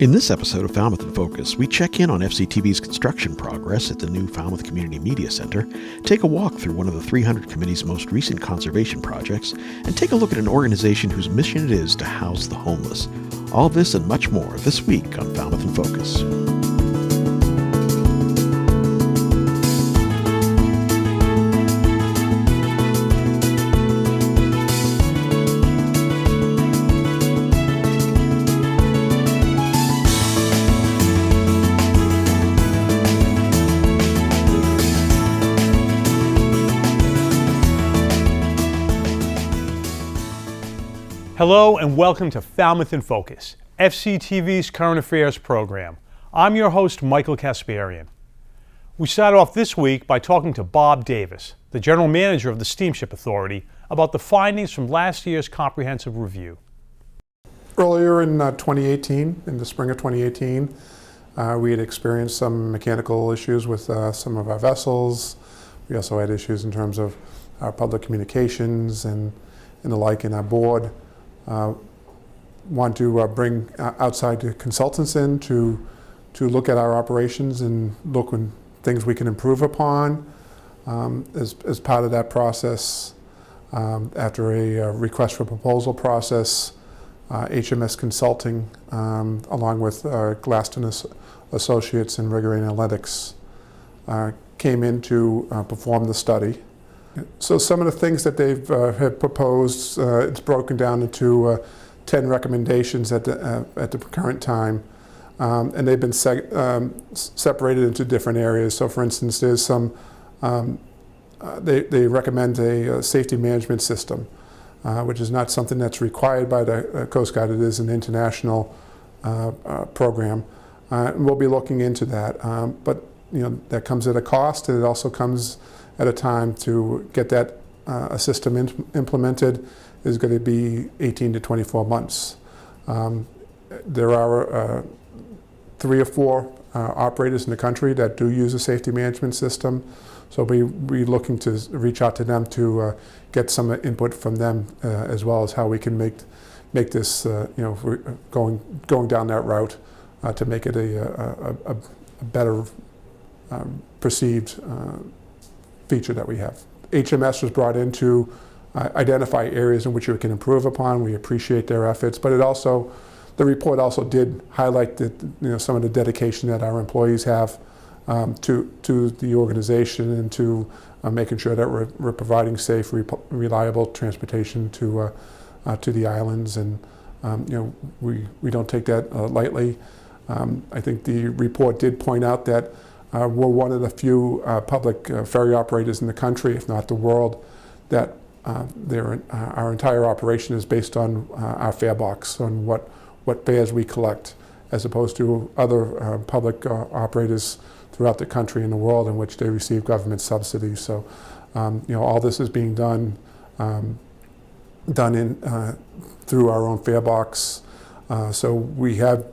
In this episode of Falmouth in Focus, we check in on FCTV's construction progress at the new Falmouth Community Media Center, take a walk through one of the 300 Committee's most recent conservation projects, and take a look at an organization whose mission it is to house the homeless. All this and much more this week on Falmouth in Focus. Hello and welcome to Falmouth in Focus, FCTV's current affairs program. I'm your host, Michael Kasparian. We start off this week by talking to Bob Davis, the general manager of the Steamship Authority, about the findings from last year's comprehensive review. Earlier in 2018, in the spring of 2018, we had experienced some mechanical issues with some of our vessels. We also had issues in terms of our public communications and the like in our board. Want to bring outside consultants in to look at our operations and look at things we can improve upon. As part of that process, after a request for proposal process, HMS Consulting, along with Glaston Associates and Rigor Analytics, came in to perform the study. So some of the things that they've have proposed, it's broken down into 10 recommendations at the current time, and they've been separated into different areas. So for instance, there's some, they recommend a safety management system, which is not something that's required by the Coast Guard. It is an international program, and we'll be looking into that. But you know, that comes at a cost, and it also comes at a time to get that a system implemented is going to be 18 to 24 months. There are 3 or 4 operators in the country that do use a safety management system, so we're looking to reach out to them to get some input from them as well as how we can make this you know, going down that route to make it a better perceived feature that we have. HMS was brought in to identify areas in which we can improve upon. We appreciate their efforts, but the report also did highlight some of the dedication that our employees have to the organization and to making sure that we're providing safe, reliable transportation to the islands, and we don't take that lightly. I think the report did point out that we're one of the few public ferry operators in the country, if not the world, that our entire operation is based on our fare box, on what fares we collect, as opposed to other public operators throughout the country and the world in which they receive government subsidies. So, all this is being done through our own fare box. So we have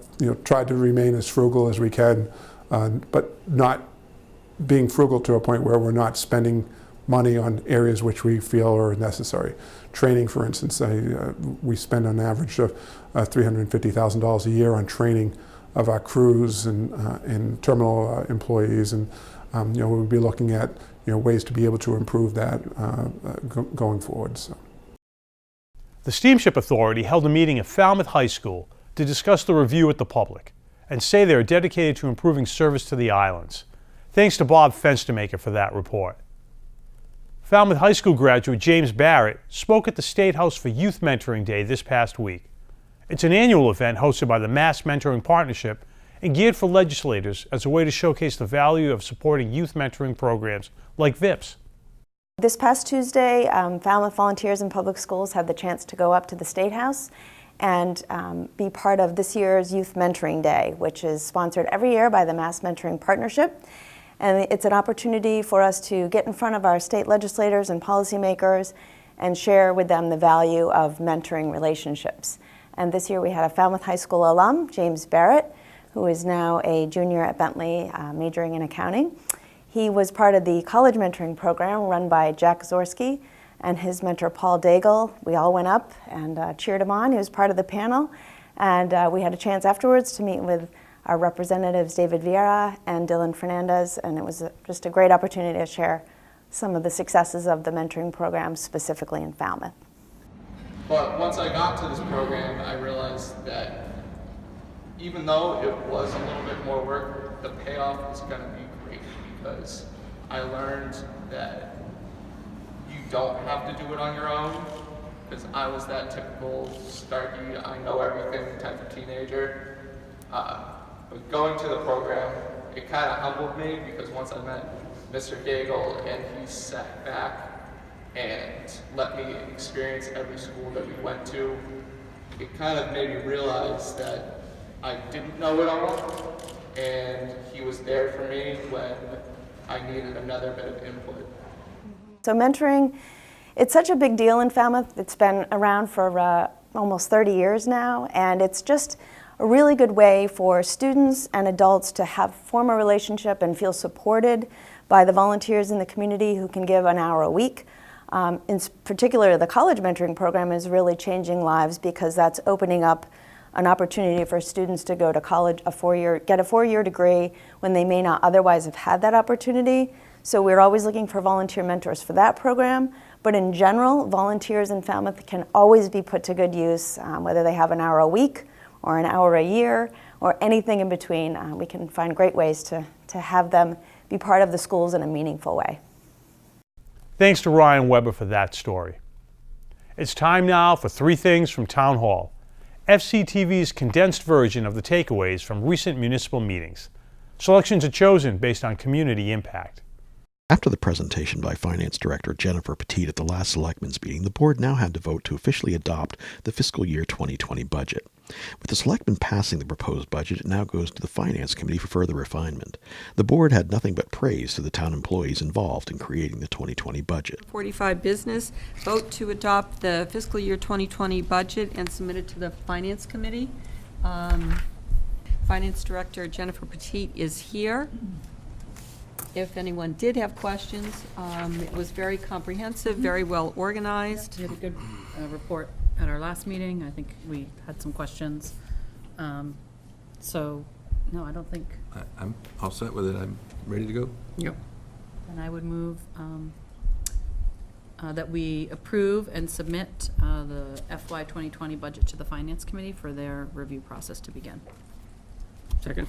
tried to remain as frugal as we can. But not being frugal to a point where we're not spending money on areas which we feel are necessary. Training, for instance, we spend on average of $350,000 a year on training of our crews and terminal employees, and we'll be looking at ways to be able to improve that going forward. So. The Steamship Authority held a meeting at Falmouth High School to discuss the review with the public, and say they are dedicated to improving service to the islands. Thanks to Bob Fenstermaker for that report. Falmouth High School graduate James Barrett spoke at the State House for Youth Mentoring Day this past week. It's an annual event hosted by the Mass Mentoring Partnership and geared for legislators as a way to showcase the value of supporting youth mentoring programs like VIPS. This past Tuesday, Falmouth volunteers in public schools had the chance to go up to the State House and be part of this year's Youth Mentoring Day, which is sponsored every year by the Mass Mentoring Partnership. And it's an opportunity for us to get in front of our state legislators and policymakers and share with them the value of mentoring relationships. And this year we had a Falmouth High School alum, James Barrett, who is now a junior at Bentley, majoring in accounting. He was part of the college mentoring program run by Jack Zorski and his mentor Paul Daigle. We all went up and cheered him on. He was part of the panel. And we had a chance afterwards to meet with our representatives, David Vieira and Dylan Fernandez, and it was just a great opportunity to share some of the successes of the mentoring program, specifically in Falmouth. But once I got to this program, I realized that even though it was a little bit more work, the payoff was going to be great, because I learned that you don't have to do it on your own, because I was that typical starky, I know everything type of teenager. But going to the program, it kind of humbled me, because once I met Mr. Gagel and he sat back and let me experience every school that we went to, it kind of made me realize that I didn't know it all, and he was there for me when I needed another bit of input. So mentoring, it's such a big deal in Falmouth. It's been around for almost 30 years now, and it's just a really good way for students and adults to form a relationship and feel supported by the volunteers in the community who can give an hour a week. In particular, the college mentoring program is really changing lives, because that's opening up an opportunity for students to go to college, get a four-year degree when they may not otherwise have had that opportunity. So we're always looking for volunteer mentors for that program. But in general, volunteers in Falmouth can always be put to good use, whether they have an hour a week or an hour a year or anything in between. We can find great ways to have them be part of the schools in a meaningful way. Thanks to Ryan Weber for that story. It's time now for 3 things from Town Hall, FCTV's condensed version of the takeaways from recent municipal meetings. Selections are chosen based on community impact. After the presentation by Finance Director Jennifer Petit at the last Selectmen's meeting, the Board now had to vote to officially adopt the fiscal year 2020 budget. With the Selectmen passing the proposed budget, it now goes to the Finance Committee for further refinement. The Board had nothing but praise to the town employees involved in creating the 2020 budget. 45 business, vote to adopt the fiscal year 2020 budget and submit it to the Finance Committee. Finance Director Jennifer Petit is here. If anyone did have questions, it was very comprehensive, very well organized. We had a good report at our last meeting. I think we had some questions. So, no, I don't think. I'm all set with it. I'm ready to go. Yep. And I would move that we approve and submit the FY 2020 budget to the Finance Committee for their review process to begin. Second.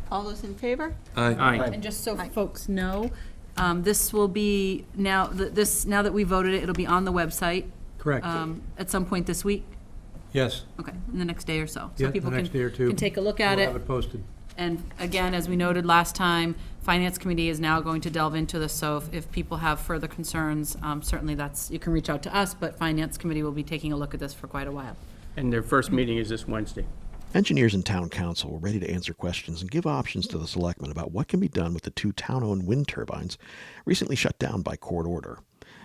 All those in favor? Aye. And just so folks know, this will be, now that we voted it, it'll be on the website. Correct. At some point this week? Yes. Okay, in the next day or so. Yeah, So people the next day or two. can take a look at We'll it. have it posted. And again, as we noted last time, Finance Committee is now going to delve into this, so if people have further concerns, certainly you can reach out to us, but Finance Committee will be taking a look at this for quite a while. And their first meeting is this Wednesday. Engineers and town council were ready to answer questions and give options to the Selectmen about what can be done with the 2 town-owned wind turbines recently shut down by court order.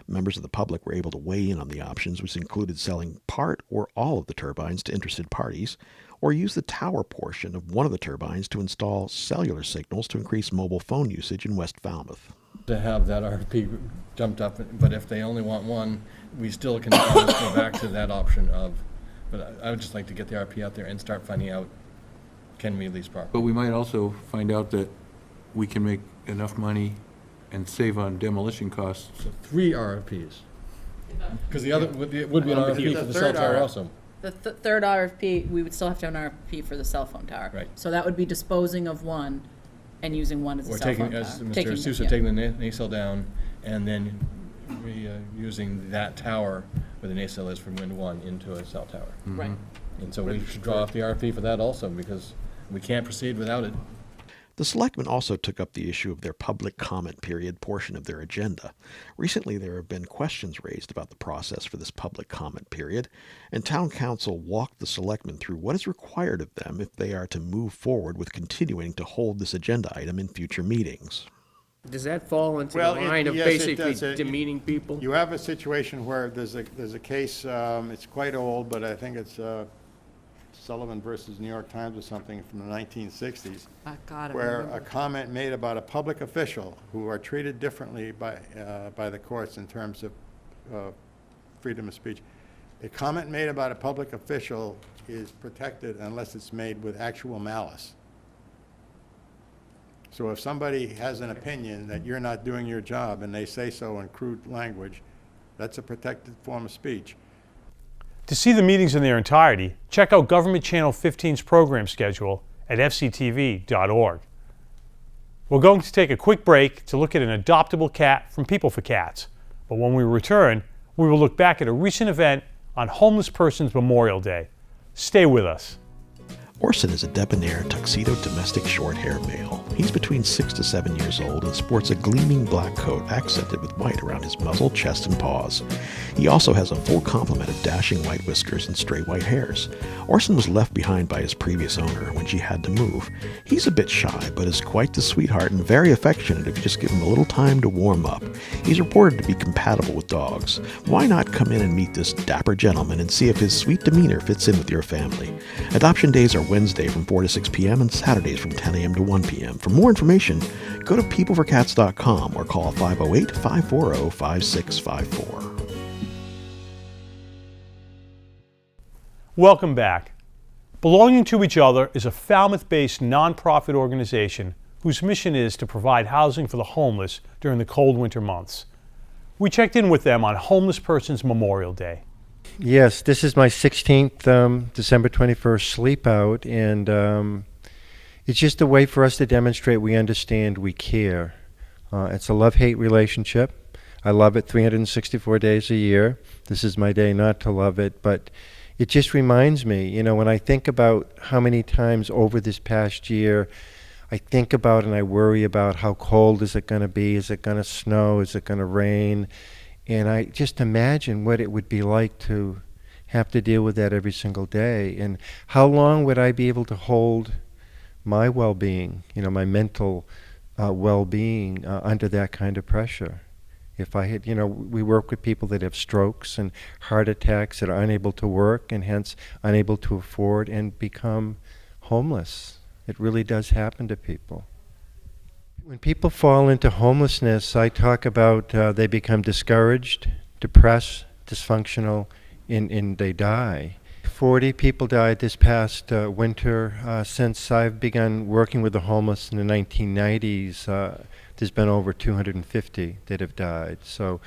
Members of the public were able to weigh in on the options, which included selling part or all of the turbines to interested parties, or use the tower portion of one of the turbines to install cellular signals to increase mobile phone usage in West Falmouth. To have that RFP jumped up, but if they only want one, we still can always go back to that option of, but I would just like to get the RFP out there and start finding out, can we lease property? But we might also find out that we can make enough money and save on demolition costs. So 3 RFPs. Because the other, would be an RFP for the cell tower also. The third RFP, we would still have to have an RFP for the cell phone tower. Right. So that would be disposing of one and using one as a Or cell phone taking, tower. as Mr. Sousa, taking the nacelle down and then using that tower where the nacelle is from Wind 1 into a cell tower. Right. And so we should draw off the RFP for that also, because we can't proceed without it. The Selectmen also took up the issue of their public comment period portion of their agenda. Recently, there have been questions raised about the process for this public comment period, and Town Council walked the Selectmen through what is required of them if they are to move forward with continuing to hold this agenda item in future meetings. Does that fall into Well, the line of yes, it basically does. demeaning people? You have a situation where there's a case, it's quite old, but I think it's Sullivan versus New York Times or something from the 1960s, where a comment made about a public official who are treated differently by the courts in terms of freedom of speech. A comment made about a public official is protected unless it's made with actual malice. So if somebody has an opinion that you're not doing your job and they say so in crude language, that's a protected form of speech. To see the meetings in their entirety, check out Government Channel 15's program schedule at fctv.org. We're going to take a quick break to look at an adoptable cat from People for Cats. But when we return, we will look back at a recent event on Homeless Persons Memorial Day. Stay with us. Orson is a debonair tuxedo domestic short-hair male. He's between 6 to 7 years old and sports a gleaming black coat accented with white around his muzzle, chest, and paws. He also has a full complement of dashing white whiskers and stray white hairs. Orson was left behind by his previous owner when she had to move. He's a bit shy, but is quite the sweetheart and very affectionate if you just give him a little time to warm up. He's reported to be compatible with dogs. Why not come in and meet this dapper gentleman and see if his sweet demeanor fits in with your family? Adoption days are Wednesday from 4 to 6 p.m. and Saturdays from 10 a.m. to 1 p.m. For more information, go to peopleforcats.com or call 508-540-5654. Welcome back. Belonging to Each Other is a Falmouth-based nonprofit organization whose mission is to provide housing for the homeless during the cold winter months. We checked in with them on Homeless Persons Memorial Day. Yes, this is my 16th December 21st sleep out, and it's just a way for us to demonstrate we understand, we care. It's a love-hate relationship. I love it 364 days a year. This is my day not to love it, but it just reminds me, you know, when I think about how many times over this past year I think about and I worry about how cold is it going to be, is it going to snow, is it going to rain, and I just imagine what it would be like to have to deal with that every single day, and how long would I be able to hold my well-being, you know, my mental well-being under that kind of pressure. If I had, you know, we work with people that have strokes and heart attacks that are unable to work and hence unable to afford and become homeless. It really does happen to people. When people fall into homelessness, I talk about they become discouraged, depressed, dysfunctional, and they die. 40 people died this past winter. Since I've begun working with the homeless in the 1990s, there's been over 250 that have died. So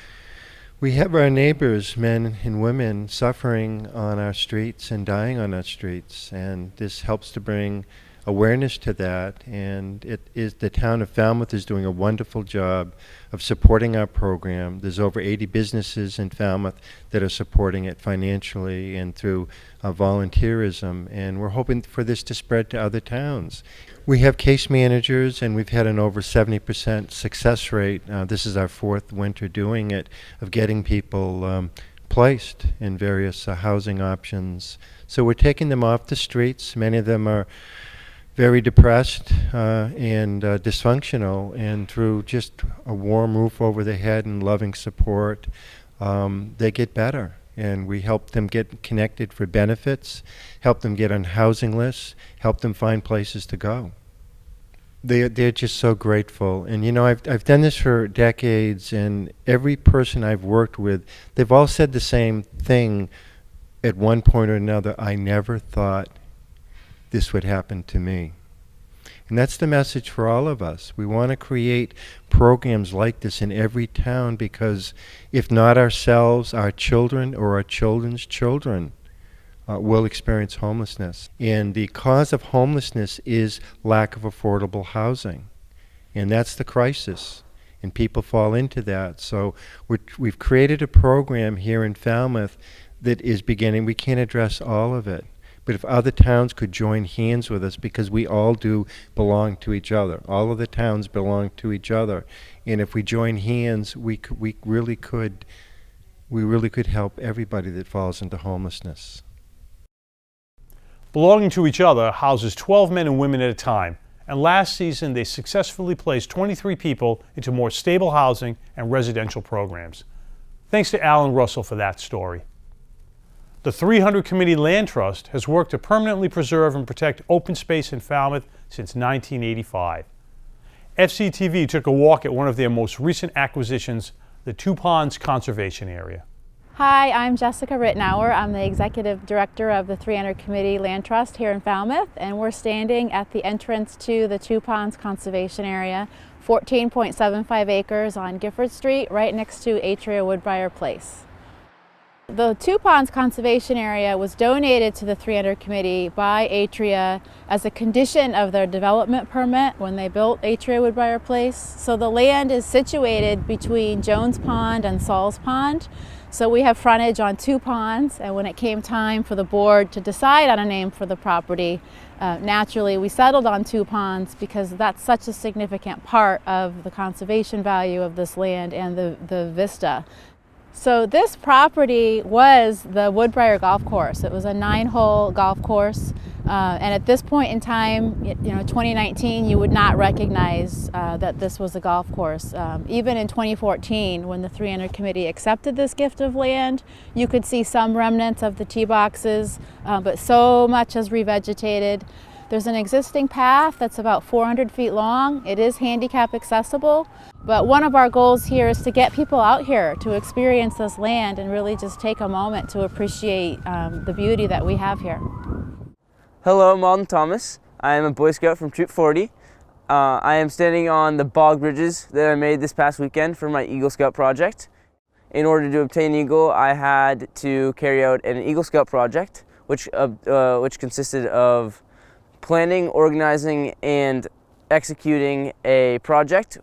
we have our neighbors, men and women, suffering on our streets and dying on our streets, and this helps to bring awareness to that, and the town of Falmouth is doing a wonderful job of supporting our program. There's over 80 businesses in Falmouth that are supporting it financially and through volunteerism, and we're hoping for this to spread to other towns. We have case managers, and we've had an over 70% success rate. This is our 4th winter doing it, of getting people placed in various housing options. So we're taking them off the streets. Many of them are very depressed and dysfunctional, and through just a warm roof over their head and loving support, they get better. And we help them get connected for benefits, help them get on housing lists, help them find places to go. They're just so grateful. And you know, I've done this for decades, and every person I've worked with, they've all said the same thing at one point or another: I never thought this would happen to me. And that's the message for all of us. We want to create programs like this in every town, because if not ourselves, our children or our children's children will experience homelessness. And the cause of homelessness is lack of affordable housing. And that's the crisis. And people fall into that. So we've created a program here in Falmouth that is beginning. We can't address all of it. But if other towns could join hands with us, because we all do belong to each other. All of the towns belong to each other. And if we join hands, we really could help everybody that falls into homelessness. Belonging to Each Other houses 12 men and women at a time, and last season they successfully placed 23 people into more stable housing and residential programs. Thanks to Alan Russell for that story. The 300 Committee Land Trust has worked to permanently preserve and protect open space in Falmouth since 1985. FCTV took a walk at one of their most recent acquisitions, the Two Ponds Conservation Area. Hi, I'm Jessica Rittenauer. I'm the Executive Director of the 300 Committee Land Trust here in Falmouth, and we're standing at the entrance to the Two Ponds Conservation Area, 14.75 acres on Gifford Street, right next to Atria Woodbriar Place. The Two Ponds Conservation Area was donated to the 300 Committee by Atria as a condition of their development permit when they built Atria Woodbriar Place. So the land is situated between Jones Pond and Saul's Pond. So we have frontage on two ponds, and when it came time for the board to decide on a name for the property, naturally we settled on Two Ponds because that's such a significant part of the conservation value of this land and the vista. So this property was the Woodbriar Golf Course. It was a 9-hole golf course, and at this point in time, 2019, you would not recognize that this was a golf course. Even in 2014, when the 300 Committee accepted this gift of land, you could see some remnants of the tee boxes, but so much has revegetated. There's an existing path that's about 400 feet long. It is handicap accessible, but one of our goals here is to get people out here to experience this land and really just take a moment to appreciate the beauty that we have here. Hello, I'm Alden Thomas. I am a Boy Scout from Troop 40. I am standing on the bog bridges that I made this past weekend for my Eagle Scout project. In order to obtain Eagle, I had to carry out an Eagle Scout project, which consisted of planning, organizing, and executing a project.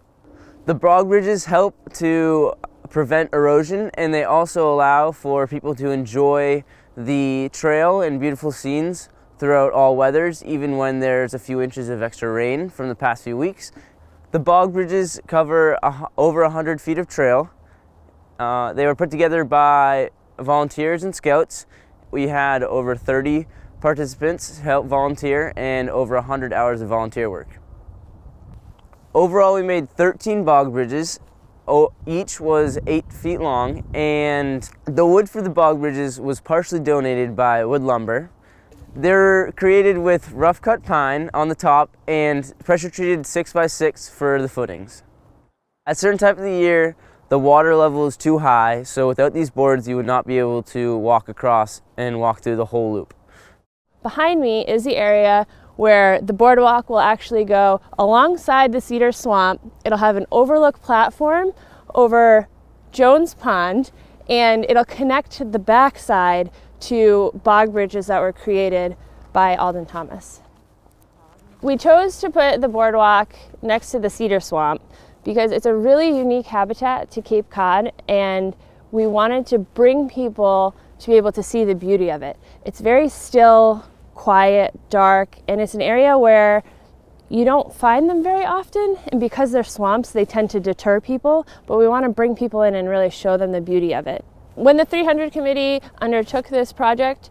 The bog bridges help to prevent erosion, and they also allow for people to enjoy the trail and beautiful scenes throughout all weathers, even when there's a few inches of extra rain from the past few weeks. The bog bridges cover over 100 feet of trail. They were put together by volunteers and scouts. We had over 30 participants help volunteer and over 100 hours of volunteer work. Overall, we made 13 bog bridges. Each was 8 feet long, and the wood for the bog bridges was partially donated by Wood Lumber. They're created with rough cut pine on the top and pressure treated 6x6 for the footings. At certain time of the year, the water level is too high, so without these boards you would not be able to walk across and walk through the whole loop. Behind me is the area where the boardwalk will actually go alongside the cedar swamp. It'll have an overlook platform over Jones Pond, and it'll connect to the backside to bog bridges that were created by Alden Thomas. We chose to put the boardwalk next to the cedar swamp because it's a really unique habitat to Cape Cod, and we wanted to bring people to be able to see the beauty of it. It's very still, quiet, dark, and it's an area where you don't find them very often, and because they're swamps, they tend to deter people, but we want to bring people in and really show them the beauty of it. When the 300 Committee undertook this project,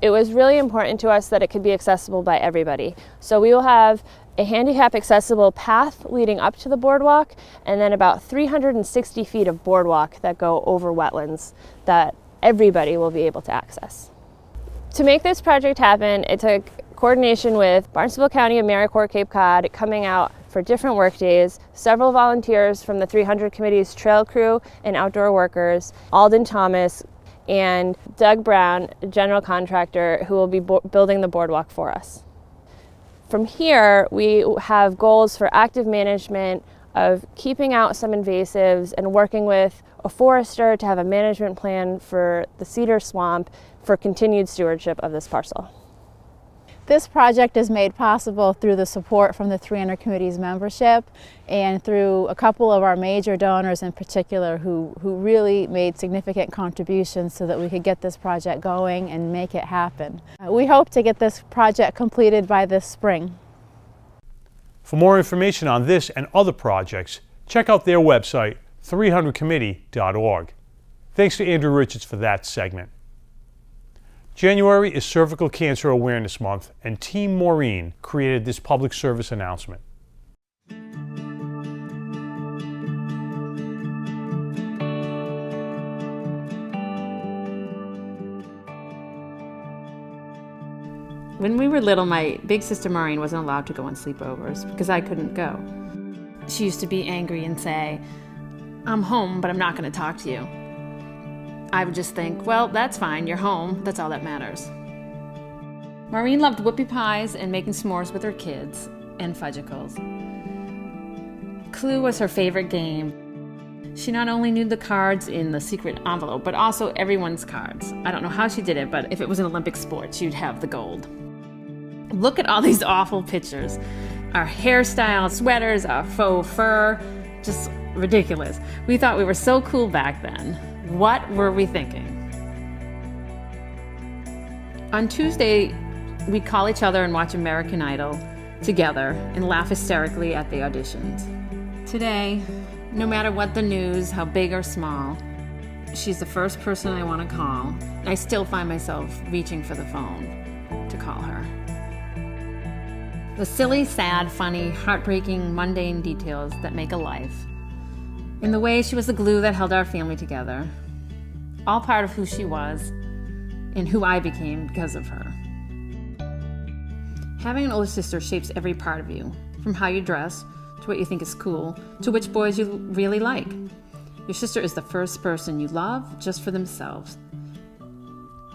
it was really important to us that it could be accessible by everybody. So we will have a handicap accessible path leading up to the boardwalk, and then about 360 feet of boardwalk that go over wetlands that everybody will be able to access. To make this project happen, it took coordination with Barnstable County and AmeriCorps Cape Cod coming out for different work days, several volunteers from the 300 Committee's trail crew and outdoor workers, Alden Thomas, and Doug Brown, general contractor, who will be building the boardwalk for us. From here, we have goals for active management of keeping out some invasives and working with a forester to have a management plan for the cedar swamp for continued stewardship of this parcel. This project is made possible through the support from the 300 Committee's membership and through a couple of our major donors in particular who really made significant contributions so that we could get this project going and make it happen. We hope to get this project completed by this spring. For more information on this and other projects, check out their website, 300committee.org. Thanks to Andrew Richards for that segment. January is Cervical Cancer Awareness Month, and Team Maureen created this public service announcement. When we were little, my big sister Maureen wasn't allowed to go on sleepovers because I couldn't go. She used to be angry and say, "I'm home, but I'm not going to talk to you." I would just think, well, that's fine, you're home, that's all that matters. Maureen loved whoopie pies and making s'mores with her kids, and fudgicles. Clue was her favorite game. She not only knew the cards in the secret envelope, but also everyone's cards. I don't know how she did it, but if it was an Olympic sport, she'd have the gold. Look at all these awful pictures. Our hairstyle, sweaters, our faux fur, just ridiculous. We thought we were so cool back then. What were we thinking? On Tuesday, we'd call each other and watch American Idol together and laugh hysterically at the auditions. Today, no matter what the news, how big or small, she's the first person I want to call. I still find myself reaching for the phone to call her. The silly, sad, funny, heartbreaking, mundane details that make a life. In the way she was the glue that held our family together. All part of who she was and who I became because of her. Having an older sister shapes every part of you, from how you dress, to what you think is cool, to which boys you really like. Your sister is the first person you love just for themselves.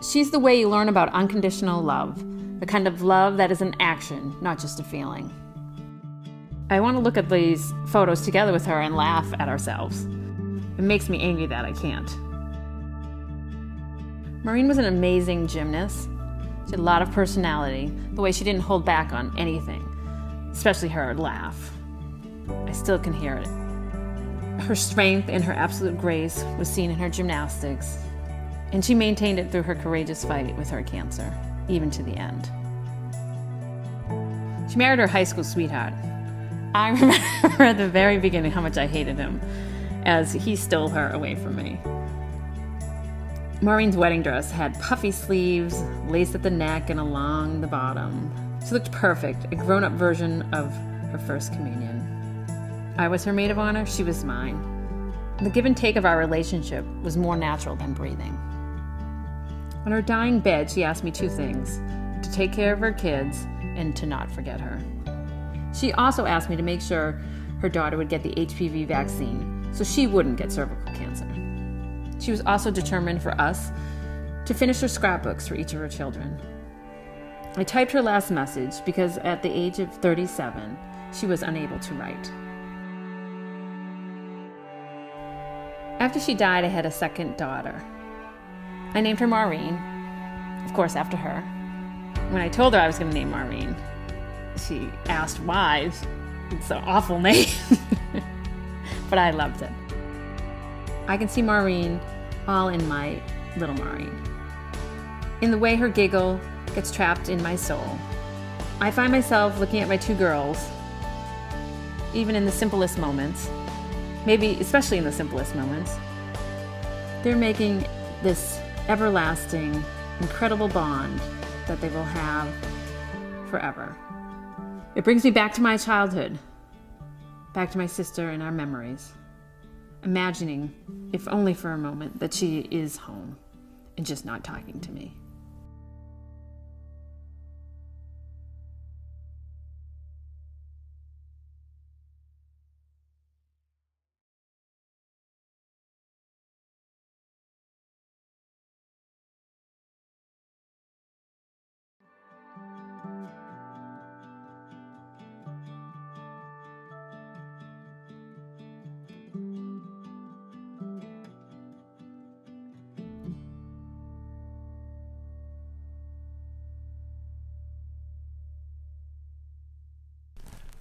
She's the way you learn about unconditional love, the kind of love that is an action, not just a feeling. I want to look at these photos together with her and laugh at ourselves. It makes me angry that I can't. Maureen was an amazing gymnast. She had a lot of personality, the way she didn't hold back on anything, especially her laugh. I still can hear it. Her strength and her absolute grace was seen in her gymnastics, and she maintained it through her courageous fight with her cancer, even to the end. She married her high school sweetheart. I remember at the very beginning how much I hated him, as he stole her away from me. Maureen's wedding dress had puffy sleeves, lace at the neck and along the bottom. She looked perfect, a grown-up version of her first communion. I was her maid of honor, she was mine. The give and take of our relationship was more natural than breathing. On her dying bed, she asked me two things: to take care of her kids and to not forget her. She also asked me to make sure her daughter would get the HPV vaccine so she wouldn't get cervical cancer. She was also determined for us to finish her scrapbooks for each of her children. I typed her last message because at the age of 37, she was unable to write. After she died, I had a second daughter. I named her Maureen, of course after her. When I told her I was going to name Maureen, she asked why. It's an awful name, but I loved it. I can see Maureen all in my little Maureen. In the way her giggle gets trapped in my soul. I find myself looking at my two girls, even in the simplest moments, maybe especially in the simplest moments. They're making this everlasting, incredible bond that they will have forever. It brings me back to my childhood, back to my sister and our memories, imagining, if only for a moment, that she is home and just not talking to me.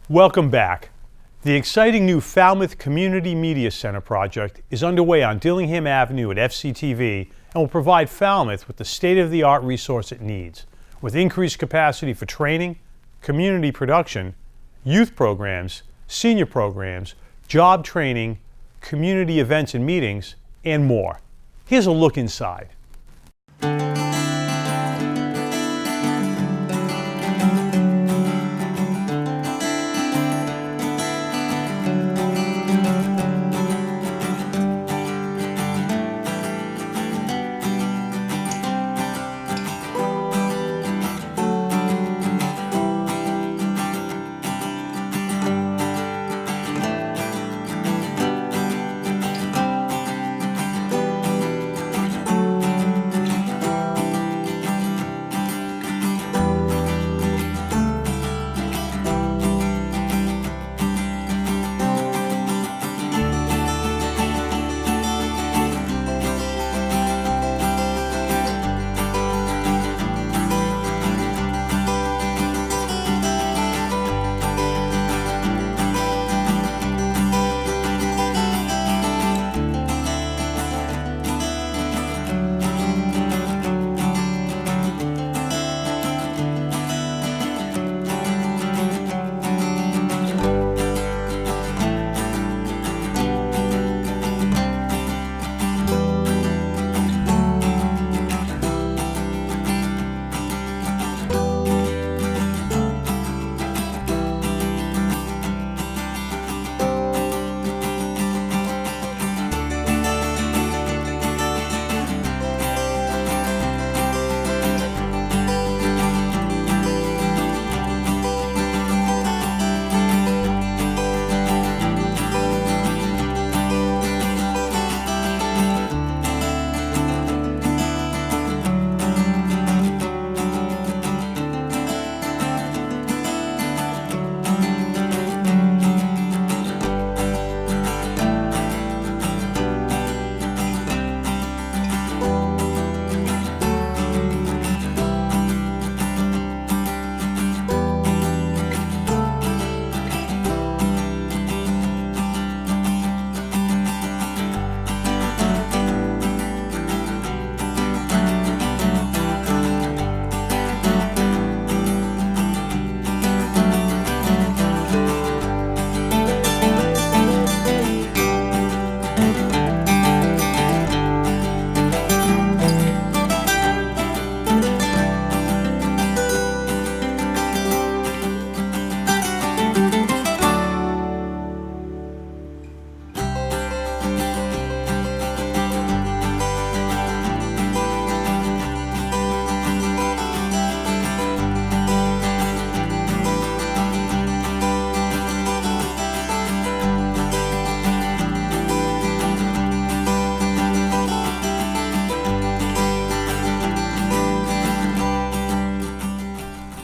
Welcome back. The exciting new Falmouth Community Media Center project is underway on Dillingham Avenue at FCTV and will provide Falmouth with the state-of-the-art resource it needs, with increased capacity for training, community production, youth programs, senior programs, job training, community events and meetings, and more. Here's a look inside.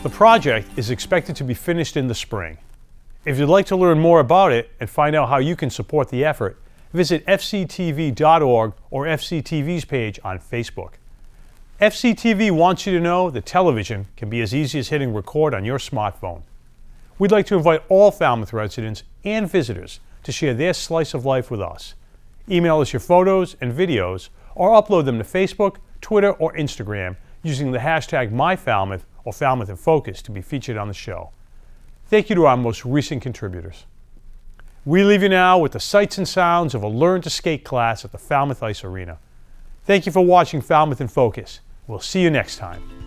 The project is expected to be finished in the spring. If you'd like to learn more about it and find out how you can support the effort, visit fctv.org or FCTV's page on Facebook. FCTV wants you to know that television can be as easy as hitting record on your smartphone. We'd like to invite all Falmouth residents and visitors to share their slice of life with us. Email us your photos and videos or upload them to Facebook, Twitter, or Instagram using the hashtag MyFalmouth or Falmouth in Focus to be featured on the show. Thank you to our most recent contributors. We leave you now with the sights and sounds of a Learn to Skate class at the Falmouth Ice Arena. Thank you for watching Falmouth in Focus. We'll see you next time.